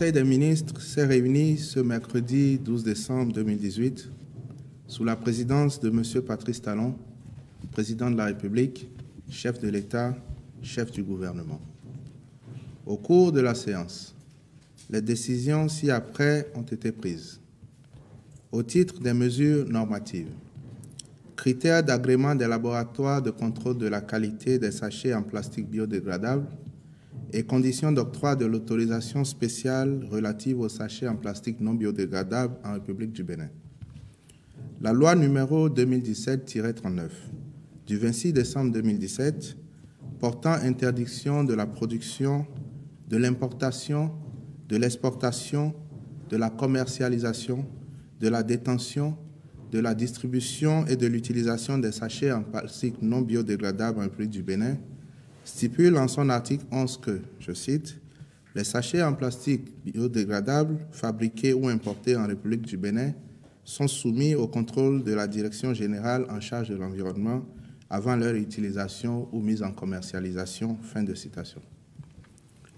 Conseil des ministres s'est réuni ce mercredi 12 décembre 2018 sous la présidence de M. Patrice Talon, président de la République, chef de l'État, chef du gouvernement. Au cours de la séance, les décisions ci-après ont été prises. Au titre des mesures normatives, critères d'agrément des laboratoires de contrôle de la qualité des sachets en plastique biodégradable et conditions d'octroi de l'autorisation spéciale relative aux sachets en plastique non biodégradable en République du Bénin. La loi numéro 2017-39 du 26 décembre 2017 portant interdiction de la production, de l'importation, de l'exportation, de la commercialisation, de la détention, de la distribution et de l'utilisation des sachets en plastique non biodégradable en République du Bénin stipule en son article 11 que, je cite, « Les sachets en plastique biodégradable fabriqués ou importés en République du Bénin sont soumis au contrôle de la Direction générale en charge de l'environnement avant leur utilisation ou mise en commercialisation. » Fin de citation.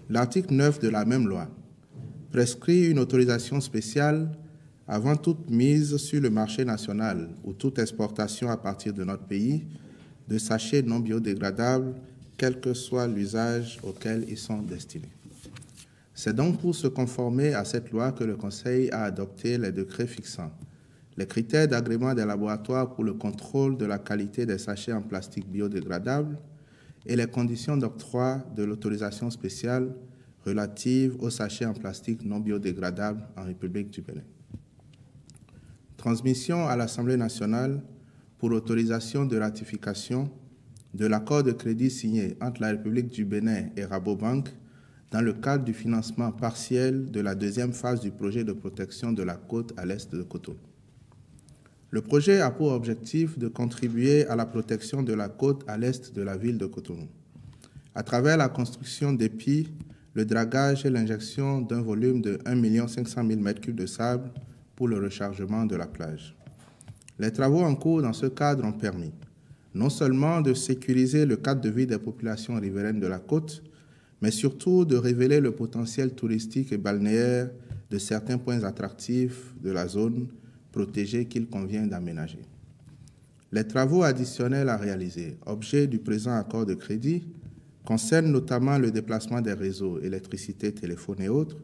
L'article 9 de la même loi prescrit une autorisation spéciale avant toute mise sur le marché national ou toute exportation à partir de notre pays de sachets non biodégradables, quel que soit l'usage auquel ils sont destinés. C'est donc pour se conformer à cette loi que le Conseil a adopté les décrets fixant les critères d'agrément des laboratoires pour le contrôle de la qualité des sachets en plastique biodégradable et les conditions d'octroi de l'autorisation spéciale relative aux sachets en plastique non biodégradable en République du Bénin. Transmission à l'Assemblée nationale pour autorisation de ratification de l'accord de crédit signé entre la République du Bénin et Rabobank dans le cadre du financement partiel de la deuxième phase du projet de protection de la côte à l'est de Cotonou. Le projet a pour objectif de contribuer à la protection de la côte à l'est de la ville de Cotonou, à travers la construction d'épis, le dragage et l'injection d'un volume de 1 500 000 m3 de sable pour le rechargement de la plage. Les travaux en cours dans ce cadre ont permis non seulement de sécuriser le cadre de vie des populations riveraines de la côte, mais surtout de révéler le potentiel touristique et balnéaire de certains points attractifs de la zone protégée qu'il convient d'aménager. Les travaux additionnels à réaliser, objet du présent accord de crédit, concernent notamment le déplacement des réseaux, électricité, téléphone et autres,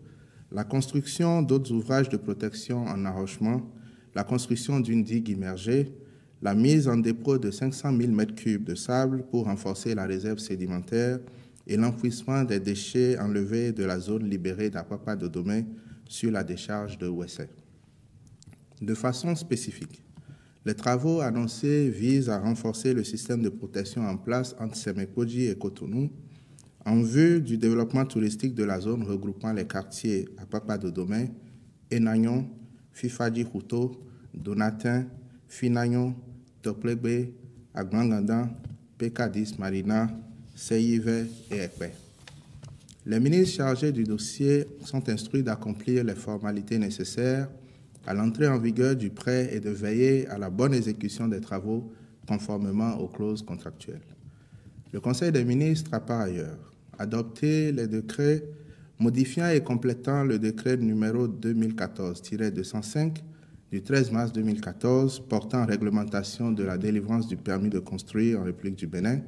la construction d'autres ouvrages de protection en enrochement, la construction d'une digue immergée, la mise en dépôt de 500 000 m3 de sable pour renforcer la réserve sédimentaire et l'enfouissement des déchets enlevés de la zone libérée d'Apapa de Domé sur la décharge de Ouessé. De façon spécifique, les travaux annoncés visent à renforcer le système de protection en place entre Sémékodji et Cotonou en vue du développement touristique de la zone regroupant les quartiers Apapa de Domé, Enagnon, Fifadji Huto, Donatin, Finagnon, Toplegbe, Agbangandan, Pekadis Marina, Seyive et Ekpe. Les ministres chargés du dossier sont instruits d'accomplir les formalités nécessaires à l'entrée en vigueur du prêt et de veiller à la bonne exécution des travaux conformément aux clauses contractuelles. Le Conseil des ministres a par ailleurs adopté les décrets modifiant et complétant le décret numéro 2014-205 du 13 mars 2014 portant réglementation de la délivrance du permis de construire en République du Bénin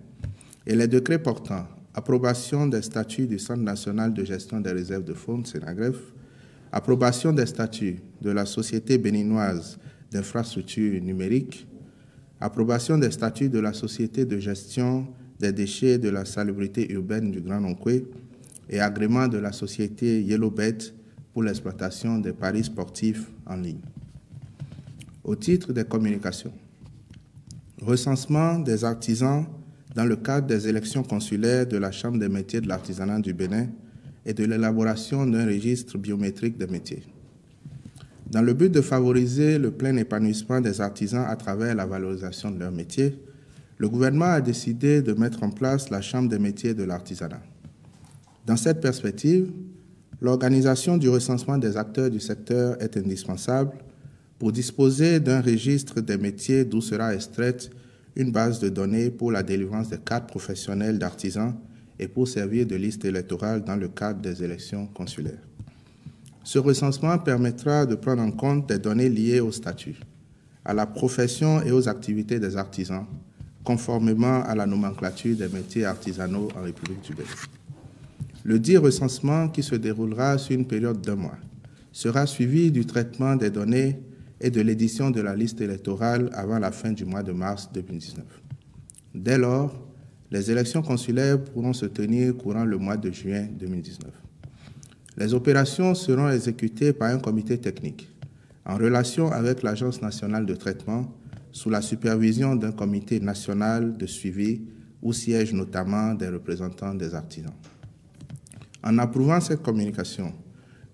et les décrets portant approbation des statuts du Centre national de gestion des réserves de faune, Sénagref, approbation des statuts de la Société béninoise d'infrastructures numériques, approbation des statuts de la Société de gestion des déchets et de la salubrité urbaine du Grand Onkwe et agrément de la Société Yellowbet pour l'exploitation des paris sportifs en ligne. Au titre des communications, recensement des artisans dans le cadre des élections consulaires de la Chambre des métiers de l'artisanat du Bénin et de l'élaboration d'un registre biométrique des métiers. Dans le but de favoriser le plein épanouissement des artisans à travers la valorisation de leur métier, le gouvernement a décidé de mettre en place la Chambre des métiers de l'artisanat. Dans cette perspective, l'organisation du recensement des acteurs du secteur est indispensable pour disposer d'un registre des métiers d'où sera extraite une base de données pour la délivrance des cartes professionnelles d'artisans et pour servir de liste électorale dans le cadre des élections consulaires. Ce recensement permettra de prendre en compte des données liées au statut, à la profession et aux activités des artisans, conformément à la nomenclature des métiers artisanaux en République du Bénin. Le dit recensement, qui se déroulera sur une période d'1 mois, sera suivi du traitement des données et de l'édition de la liste électorale avant la fin du mois de mars 2019. Dès lors, les élections consulaires pourront se tenir courant le mois de juin 2019. Les opérations seront exécutées par un comité technique, en relation avec l'Agence nationale de traitement, sous la supervision d'un comité national de suivi où siègent notamment des représentants des artisans. En approuvant cette communication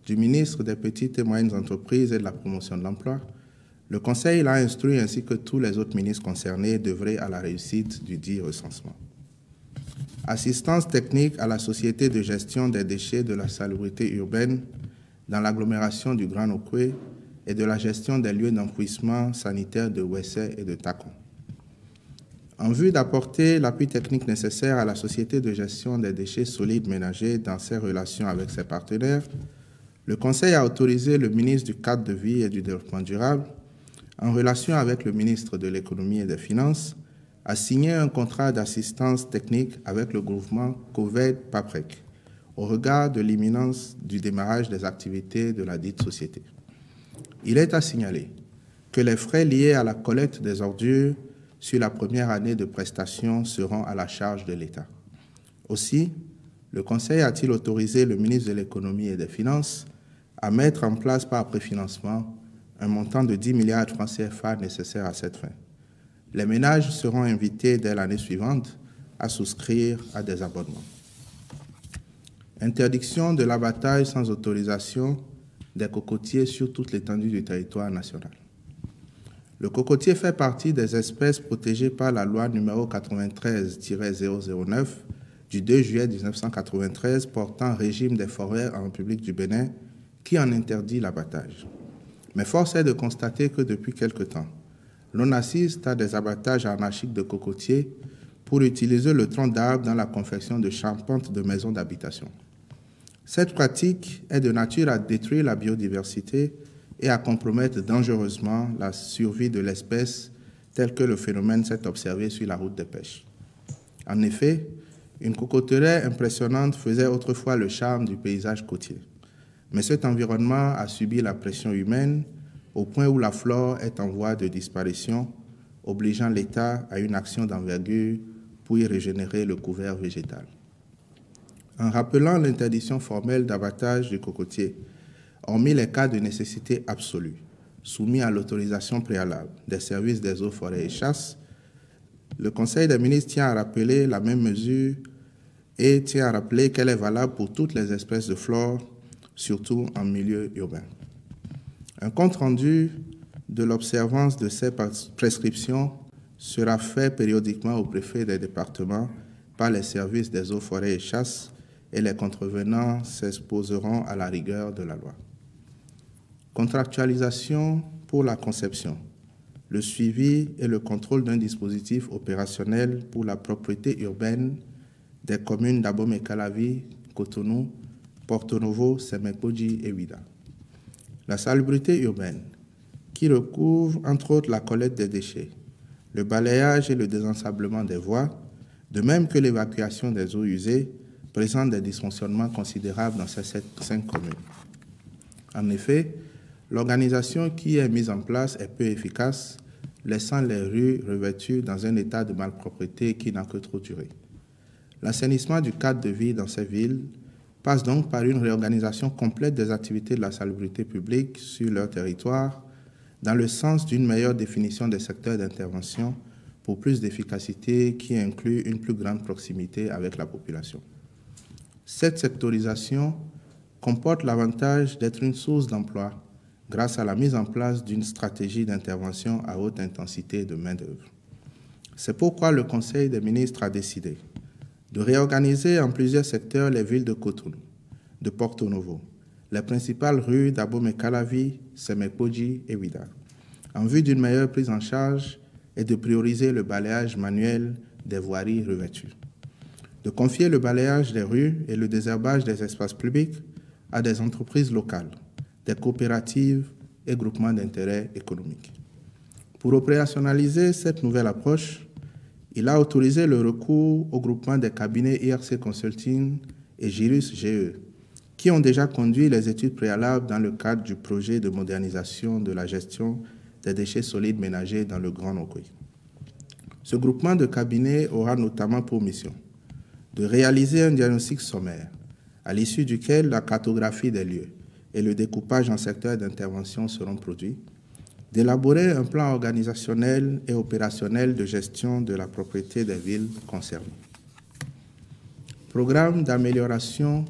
du ministre des Petites et Moyennes Entreprises et de la Promotion de l'Emploi, le Conseil l'a instruit ainsi que tous les autres ministres concernés d'œuvrer à la réussite du dit recensement. Assistance technique à la Société de gestion des déchets de la salubrité urbaine dans l'agglomération du Grand Okwe et de la gestion des lieux d'enfouissement sanitaire de Ouessé et de Takon. En vue d'apporter l'appui technique nécessaire à la Société de gestion des déchets solides ménagers dans ses relations avec ses partenaires, le Conseil a autorisé le ministre du Cadre de vie et du Développement durable, en relation avec le ministre de l'Économie et des Finances, a signé un contrat d'assistance technique avec le groupement COVED-PAPREC au regard de l'imminence du démarrage des activités de la dite société. Il est à signaler que les frais liés à la collecte des ordures sur la première année de prestation seront à la charge de l'État. Aussi, le Conseil a-t-il autorisé le ministre de l'Économie et des Finances à mettre en place par préfinancement un montant de 10 milliards de francs CFA nécessaire à cette fin. Les ménages seront invités dès l'année suivante à souscrire à des abonnements. Interdiction de l'abattage sans autorisation des cocotiers sur toute l'étendue du territoire national. Le cocotier fait partie des espèces protégées par la loi numéro 93-009 du 2 juillet 1993 portant régime des forêts en République du Bénin qui en interdit l'abattage. Mais force est de constater que depuis quelque temps, l'on assiste à des abattages anarchiques de cocotiers pour utiliser le tronc d'arbre dans la confection de charpentes de maisons d'habitation. Cette pratique est de nature à détruire la biodiversité et à compromettre dangereusement la survie de l'espèce tel que le phénomène s'est observé sur la route des pêches. En effet, une cocoterie impressionnante faisait autrefois le charme du paysage côtier. Mais cet environnement a subi la pression humaine au point où la flore est en voie de disparition, obligeant l'État à une action d'envergure pour y régénérer le couvert végétal. En rappelant l'interdiction formelle d'abattage du cocotier, hormis les cas de nécessité absolue, soumis à l'autorisation préalable des services des eaux, forêts et chasses, le Conseil des ministres tient à rappeler la même mesure et tient à rappeler qu'elle est valable pour toutes les espèces de flore, surtout en milieu urbain. Un compte-rendu de l'observance de ces prescriptions sera fait périodiquement au préfet des départements par les services des eaux, forêts et chasses et les contrevenants s'exposeront à la rigueur de la loi. Contractualisation pour la conception, le suivi et le contrôle d'un dispositif opérationnel pour la propriété urbaine des communes d'Abomey-Calavi, Cotonou, Porto Novo, Semekoji et Ouida. La salubrité urbaine, qui recouvre entre autres la collecte des déchets, le balayage et le désensablement des voies, de même que l'évacuation des eaux usées, présente des dysfonctionnements considérables dans ces 5 communes. En effet, l'organisation qui est mise en place est peu efficace, laissant les rues revêtues dans un état de malpropreté qui n'a que trop duré. L'assainissement du cadre de vie dans ces villes passe donc par une réorganisation complète des activités de la salubrité publique sur leur territoire, dans le sens d'une meilleure définition des secteurs d'intervention pour plus d'efficacité qui inclut une plus grande proximité avec la population. Cette sectorisation comporte l'avantage d'être une source d'emploi grâce à la mise en place d'une stratégie d'intervention à haute intensité de main-d'œuvre. C'est pourquoi le Conseil des ministres a décidé de réorganiser en plusieurs secteurs les villes de Cotonou, de Porto Novo, les principales rues d'Abomey-Calavi, Semekoji et Ouida, en vue d'une meilleure prise en charge et de prioriser le balayage manuel des voiries revêtues, de confier le balayage des rues et le désherbage des espaces publics à des entreprises locales, des coopératives et groupements d'intérêt économique. Pour opérationnaliser cette nouvelle approche, il a autorisé le recours au groupement des cabinets IRC Consulting et Gyrus GE, qui ont déjà conduit les études préalables dans le cadre du projet de modernisation de la gestion des déchets solides ménagers dans le Grand Ogooué. Ce groupement de cabinets aura notamment pour mission de réaliser un diagnostic sommaire, à l'issue duquel la cartographie des lieux et le découpage en secteurs d'intervention seront produits, d'élaborer un plan organisationnel et opérationnel de gestion de la propriété des villes concernées. Programme d'amélioration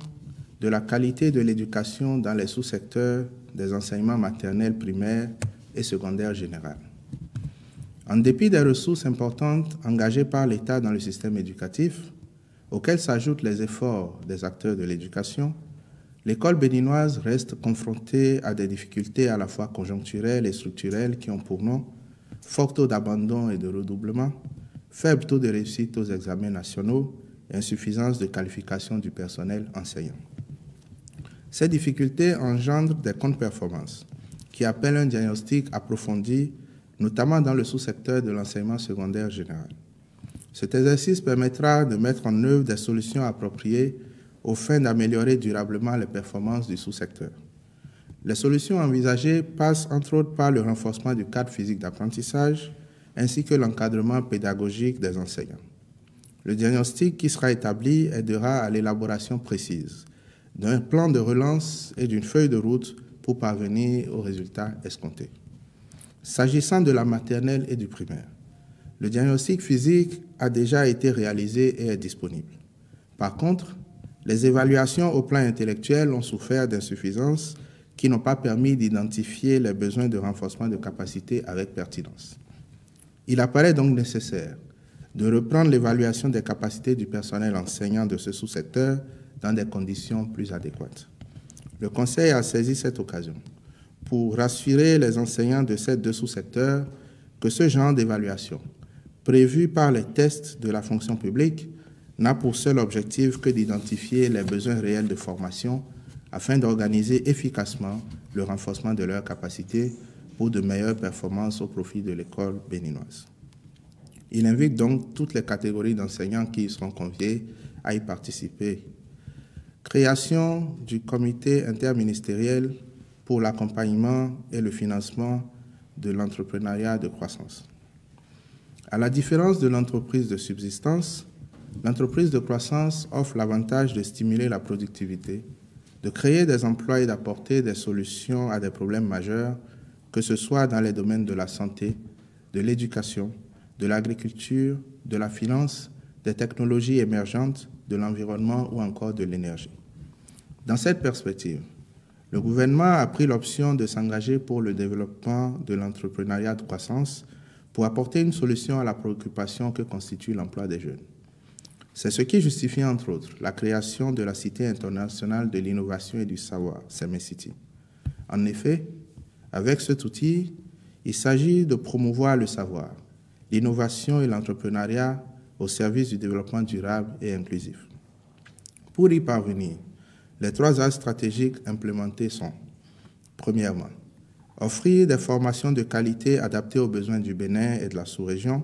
de la qualité de l'éducation dans les sous-secteurs des enseignements maternels, primaires et secondaires généraux. En dépit des ressources importantes engagées par l'État dans le système éducatif, auxquels s'ajoutent les efforts des acteurs de l'éducation, l'école béninoise reste confrontée à des difficultés à la fois conjoncturelles et structurelles qui ont pour nom fort taux d'abandon et de redoublement, faible taux de réussite aux examens nationaux et insuffisance de qualification du personnel enseignant. Ces difficultés engendrent des contre-performances qui appellent un diagnostic approfondi, notamment dans le sous-secteur de l'enseignement secondaire général. Cet exercice permettra de mettre en œuvre des solutions appropriées aux fins d'améliorer durablement les performances du sous-secteur. Les solutions envisagées passent entre autres par le renforcement du cadre physique d'apprentissage ainsi que l'encadrement pédagogique des enseignants. Le diagnostic qui sera établi aidera à l'élaboration précise d'un plan de relance et d'une feuille de route pour parvenir aux résultats escomptés. S'agissant de la maternelle et du primaire, le diagnostic physique a déjà été réalisé et est disponible. Par contre, les évaluations au plan intellectuel ont souffert d'insuffisances qui n'ont pas permis d'identifier les besoins de renforcement de capacités avec pertinence. Il apparaît donc nécessaire de reprendre l'évaluation des capacités du personnel enseignant de ce sous-secteur dans des conditions plus adéquates. Le Conseil a saisi cette occasion pour rassurer les enseignants de ces deux sous-secteurs que ce genre d'évaluation, prévu par les tests de la fonction publique, n'a pour seul objectif que d'identifier les besoins réels de formation afin d'organiser efficacement le renforcement de leurs capacités pour de meilleures performances au profit de l'école béninoise. Il invite donc toutes les catégories d'enseignants qui y seront conviés à y participer. Création du comité interministériel pour l'accompagnement et le financement de l'entrepreneuriat de croissance. À la différence de l'entreprise de subsistance, l'entreprise de croissance offre l'avantage de stimuler la productivité, de créer des emplois et d'apporter des solutions à des problèmes majeurs, que ce soit dans les domaines de la santé, de l'éducation, de l'agriculture, de la finance, des technologies émergentes, de l'environnement ou encore de l'énergie. Dans cette perspective, le gouvernement a pris l'option de s'engager pour le développement de l'entrepreneuriat de croissance pour apporter une solution à la préoccupation que constitue l'emploi des jeunes. C'est ce qui justifie, entre autres, la création de la Cité internationale de l'innovation et du savoir, CEMECity. En effet, avec cet outil, il s'agit de promouvoir le savoir, l'innovation et l'entrepreneuriat au service du développement durable et inclusif. Pour y parvenir, les trois axes stratégiques implémentés sont, premièrement, offrir des formations de qualité adaptées aux besoins du Bénin et de la sous-région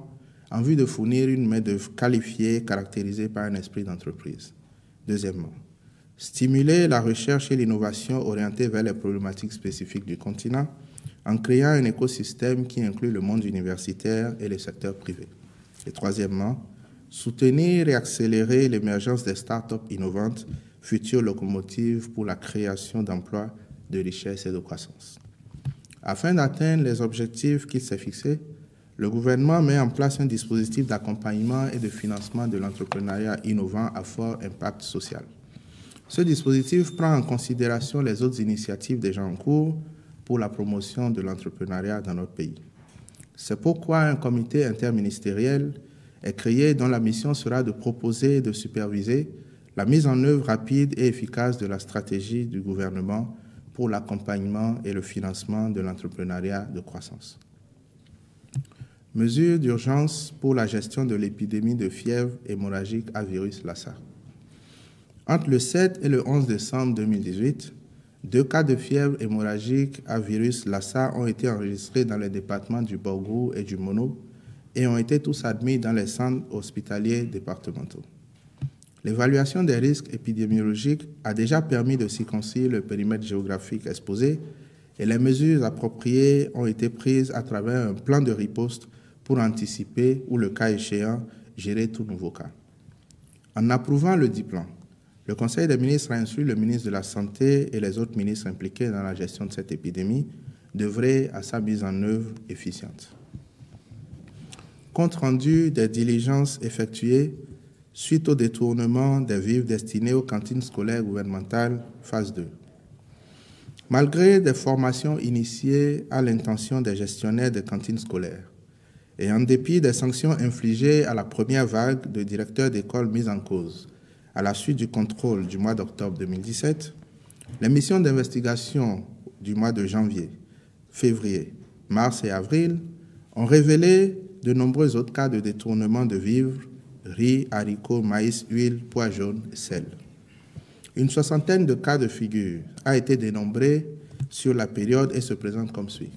en vue de fournir une main-d'œuvre qualifiée caractérisée par un esprit d'entreprise. Deuxièmement, stimuler la recherche et l'innovation orientée vers les problématiques spécifiques du continent en créant un écosystème qui inclut le monde universitaire et le secteur privé. Et troisièmement, soutenir et accélérer l'émergence des start-up innovantes, futures locomotives pour la création d'emplois, de richesse et de croissance. Afin d'atteindre les objectifs qu'il s'est fixés, le gouvernement met en place un dispositif d'accompagnement et de financement de l'entrepreneuriat innovant à fort impact social. Ce dispositif prend en considération les autres initiatives déjà en cours pour la promotion de l'entrepreneuriat dans notre pays. C'est pourquoi un comité interministériel est créé dont la mission sera de proposer et de superviser la mise en œuvre rapide et efficace de la stratégie du gouvernement pour l'accompagnement et le financement de l'entrepreneuriat de croissance. Mesures d'urgence pour la gestion de l'épidémie de fièvre hémorragique à virus Lassa. Entre le 7 et le 11 décembre 2018, 2 cas de fièvre hémorragique à virus Lassa ont été enregistrés dans les départements du Borgou et du Mono et ont été tous admis dans les centres hospitaliers départementaux. L'évaluation des risques épidémiologiques a déjà permis de circonscrire le périmètre géographique exposé et les mesures appropriées ont été prises à travers un plan de riposte pour anticiper ou, le cas échéant, gérer tout nouveau cas. En approuvant le dit plan, le Conseil des ministres a instruit le ministre de la Santé et les autres ministres impliqués dans la gestion de cette épidémie d'œuvrer à sa mise en œuvre efficiente. Compte rendu des diligences effectuées suite au détournement des vivres destinés aux cantines scolaires gouvernementales, phase 2. Malgré des formations initiées à l'intention des gestionnaires de cantines scolaires et en dépit des sanctions infligées à la première vague de directeurs d'école mis en cause à la suite du contrôle du mois d'octobre 2017, les missions d'investigation du mois de janvier, février, mars et avril ont révélé de nombreux autres cas de détournement de vivres, riz, haricots, maïs, huile, pois jaunes et sel. Une 60aine de cas de figure a été dénombrée sur la période et se présente comme suit.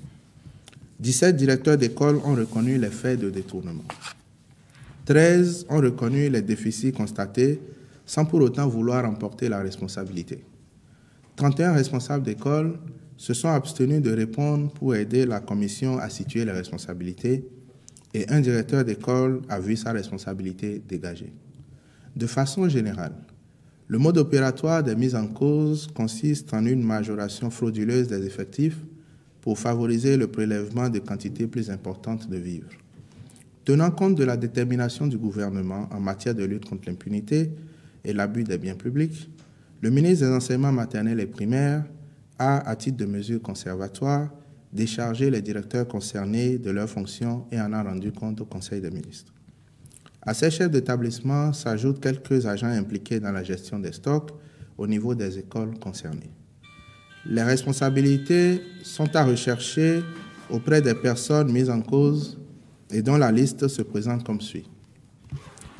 17 directeurs d'école ont reconnu les faits de détournement. 13 ont reconnu les déficits constatés sans pour autant vouloir emporter la responsabilité. 31 responsables d'école se sont abstenus de répondre pour aider la commission à situer les responsabilités et un directeur d'école a vu sa responsabilité dégagée. De façon générale, le mode opératoire des mises en cause consiste en une majoration frauduleuse des effectifs pour favoriser le prélèvement de quantités plus importantes de vivres. Tenant compte de la détermination du gouvernement en matière de lutte contre l'impunité et l'abus des biens publics, le ministre des Enseignements maternels et primaires a, à titre de mesure conservatoire, déchargé les directeurs concernés de leurs fonctions et en a rendu compte au Conseil des ministres. À ces chefs d'établissement s'ajoutent quelques agents impliqués dans la gestion des stocks au niveau des écoles concernées. Les responsabilités sont à rechercher auprès des personnes mises en cause et dont la liste se présente comme suit.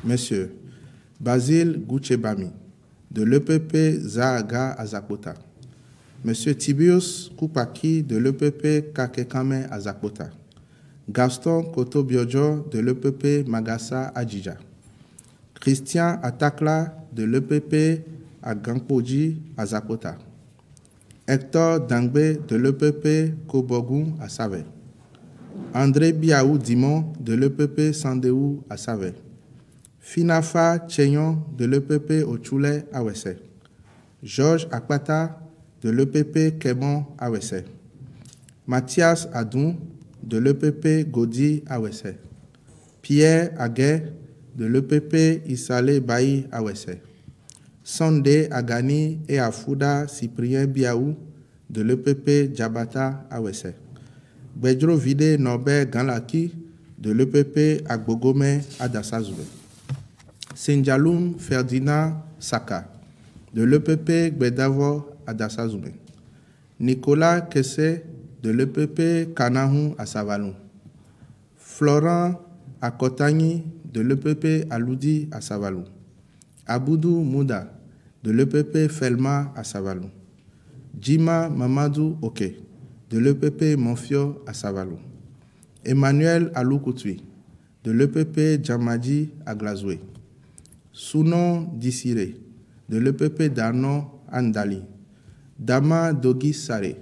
Monsieur Basile Gouchebami, de l'EPP Zaaga Azakota. Monsieur Tibius Koupaki, de l'EPP Kakekame Azakota. Gaston Koto-Biojo, de l'EPP Magassa Adjija. Christian Atakla, de l'EPP Agankpoji Azakota. Hector Dangbe, de l'EPP Kobogun à Save. André Biaou Dimon, de l'EPP Sandéou à Save. Finafa Tchéyon, de l'EPP Ochule à Wesse. Georges Akpata, de l'EPP Kemon à Wesse. Mathias Adou, de l'EPP Godi à Wesse. Pierre Aguet, de l'EPP Isale Baï à Wesse. Sondé Agani et Afouda Cyprien Biaou, de l'EPP Djabata à Wesse. Bedro Vide Norbert Ganlaki, de l'EPP Agbogome à Dassazoube. Senjaloum Ferdinand Saka, de l'EPP Gbedavo à Dassazoube. Nicolas Kessé, de l'EPP Kanahou à Savalou. Florent Akotani, de l'EPP Aloudi à Savalou. Aboudou Mouda, de l'EPP Felma à Savalou. Djima Mamadou Oke, de l'EPP Monfio à Savalou. Emmanuel Aloukoutoui, de l'EPP Djamadi à Glazoué. Sounon Dissiré, de l'EPP Darnon Andali. Dama Dogi Sare,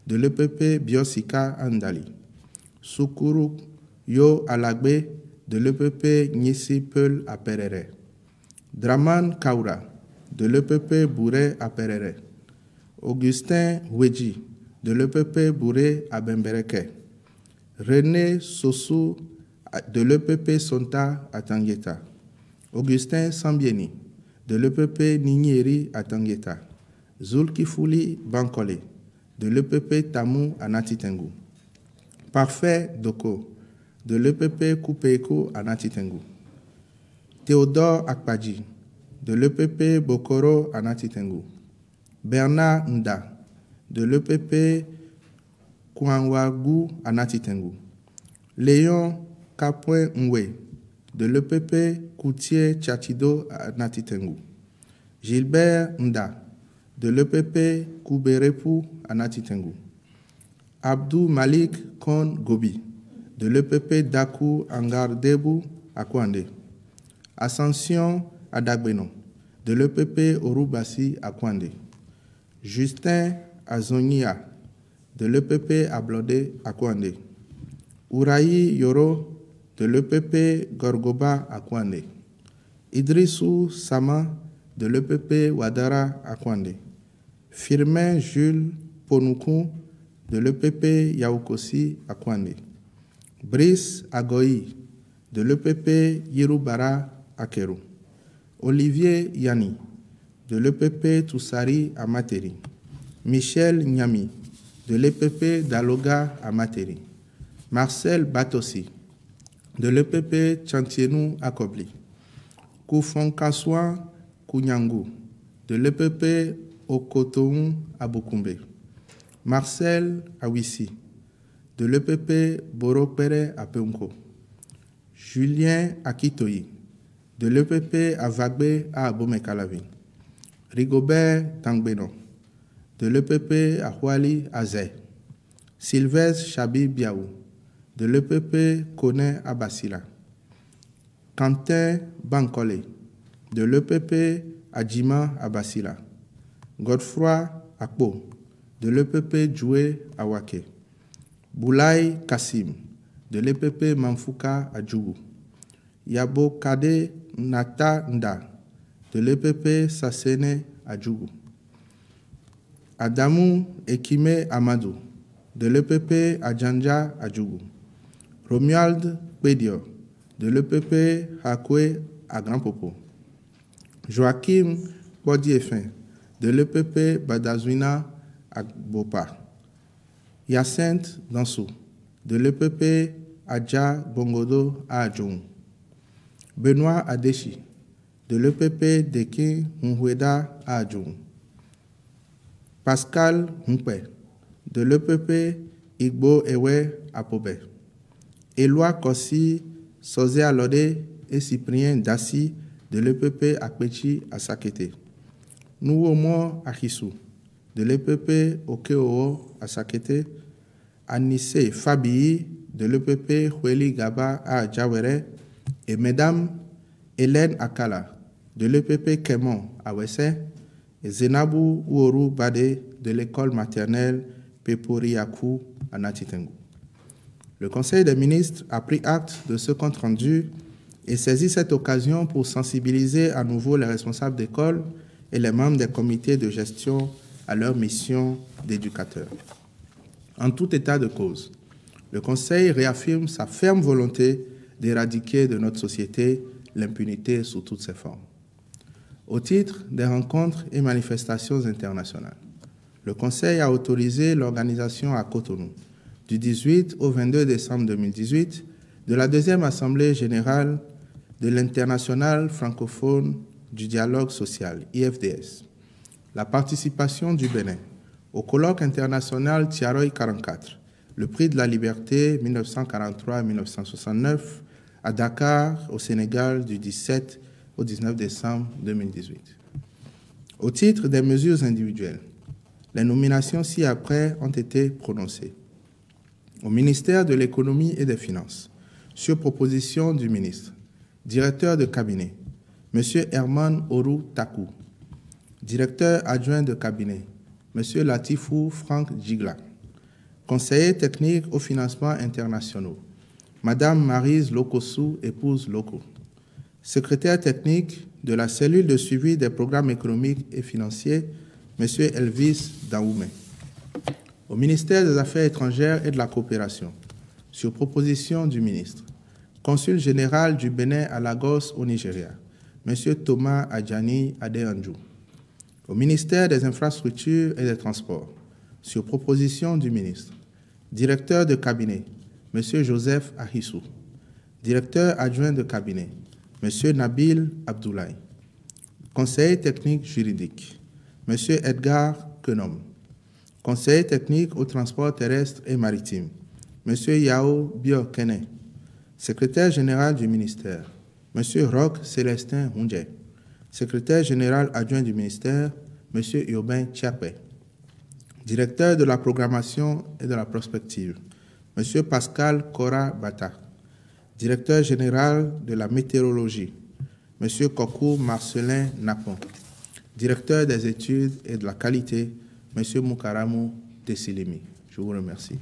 de l'EPP Biosika Andali. Soukuru Yo Alagbe, de l'EPP Nyisi Peul à Perere. Draman Kaura, de l'EPP Bouré à Perere. Augustin Wedji, de l'EPP Bouré à Bembereke. René Sossou, de l'EPP Sonta à Tangueta. Augustin Sambieni, de l'EPP Ninieri à Tangueta. Zulkifouli Bankole, de l'EPP Tamou à Natitengu. Parfait Doko, de l'EPP Koupeko à Natitengu. Théodore Akpadji, de l'EPP Bokoro à Natitengu. Bernard Nda, de l'EPP Kouanwagu à Natitengu. Léon Kapouin Nwe, de l'EPP Koutier Tchatido à Natitengu. Gilbert Nda, de l'EPP Kouberepu à Natitengu. Abdou Malik Kon Gobi, de l'EPP Daku Angar Debu à Kwande. Ascension Adagbeno, de l'EPP Orubasi à Kwande. Justin Azonia, de l'EPP Ablodé à Kwande. Ourayi Yoro, de l'EPP Gorgoba à Kwande. Idrissou Sama, de l'EPP Ouadara à Kwande. Firmin Jules Ponoukou, de l'EPP Yaoukosi à Kwande. Brice Agoyi, de l'EPP Yirubara à Kérou. Olivier Yani, de l'EPP Toussari à Materi. Michel Nyami, de l'EPP Daloga à Materi. Marcel Batossi, de l'EPP Tchantienou à Kobli. Koufonkaswa Kounyangu, de l'EPP Okotoun à Bokoumbe. Marcel Awissi, de l'EPP Borokpere à Peunko. Julien Akitoyi, de l'EPP Avagbe à Abomey-Calavi. Rigobert Tangbeno, de l'EPP Ahwali à Zé. Sylvestre Chabi Biaou, de l'EPP Kone à Basila. Quentin Bankole, de l'EPP Adjima à Basila. Godefroy Akpo, de l'EPP Djoué à Wake. Boulaye Kassim, de l'EPP Manfouka à Djougou. Yabo Kade Nata Nda, de l'EPP Sassene à Djougou. Adamou Ekime Amadou, de l'EPP Adjanja à Djougou. Romuald Pédio, de l'EPP Hakwe à Grand Popo. Joachim Bodiefin, de l'EPP Badazouina à Bopa. Hyacinthe Dansou, de l'EPP Adja Bongodo à Adjoum. Benoît Adechi, de l'EPP Deki Mouhoueda à Adjoum. Pascal Moupe, de l'EPP Igbo Ewe à Pobé. Éloi Kossi Sosé Alode et Cyprien Dassi, de l'EPP Akpechi à Sakete. Nouomo Achissou, de l'EPP Okeoo à Sakete. Anissé Fabii, de l'EPP Hueli Gaba à Djawere. Et Mesdames Hélène Akala, de l'EPP Kémon à Wessé. Et Zenabou Ouoru Bade, de l'école maternelle Peporiakou à Natitengu. Le Conseil des ministres a pris acte de ce compte rendu et saisit cette occasion pour sensibiliser à nouveau les responsables d'école et les membres des comités de gestion à leur mission d'éducateurs. En tout état de cause, le Conseil réaffirme sa ferme volonté d'éradiquer de notre société l'impunité sous toutes ses formes. Au titre des rencontres et manifestations internationales, le Conseil a autorisé l'organisation à Cotonou, du 18 au 22 décembre 2018, de la deuxième Assemblée générale de l'Internationale francophone du dialogue social, IFDS, la participation du Bénin au colloque international Tiaroy 44, le prix de la liberté 1943-1969 à Dakar, au Sénégal, du 17 au 19 décembre 2018. Au titre des mesures individuelles, les nominations ci-après ont été prononcées. Au ministère de l'Économie et des Finances, sur proposition du ministre, directeur de cabinet, M. Herman Oru Takou, directeur adjoint de cabinet, M. Latifou Franck Djigla, conseiller technique au financement international, Mme Maryse Lokossou, épouse Loko, secrétaire technique de la cellule de suivi des programmes économiques et financiers, M. Elvis Daoumé. Au ministère des Affaires étrangères et de la coopération, sur proposition du ministre, consul général du Bénin à Lagos au Nigeria, M. Thomas Adjani Adeyanju. Au ministère des Infrastructures et des Transports, sur proposition du ministre, directeur de cabinet, M. Joseph Ahissou, directeur adjoint de cabinet, M. Nabil Abdoulaye, conseiller technique juridique, M. Edgar Kenom, conseiller technique au transport terrestre et maritime, M. Yao Biokene, secrétaire général du ministère, M. Roch Célestin Hundje, secrétaire général adjoint du ministère, M. Urbain Tchapé. Directeur de la programmation et de la prospective, M. Pascal Cora Bata. Directeur général de la météorologie, M. Kokou Marcelin Napon. Directeur des études et de la qualité, M. Moukaramou Tessilimi. Je vous remercie.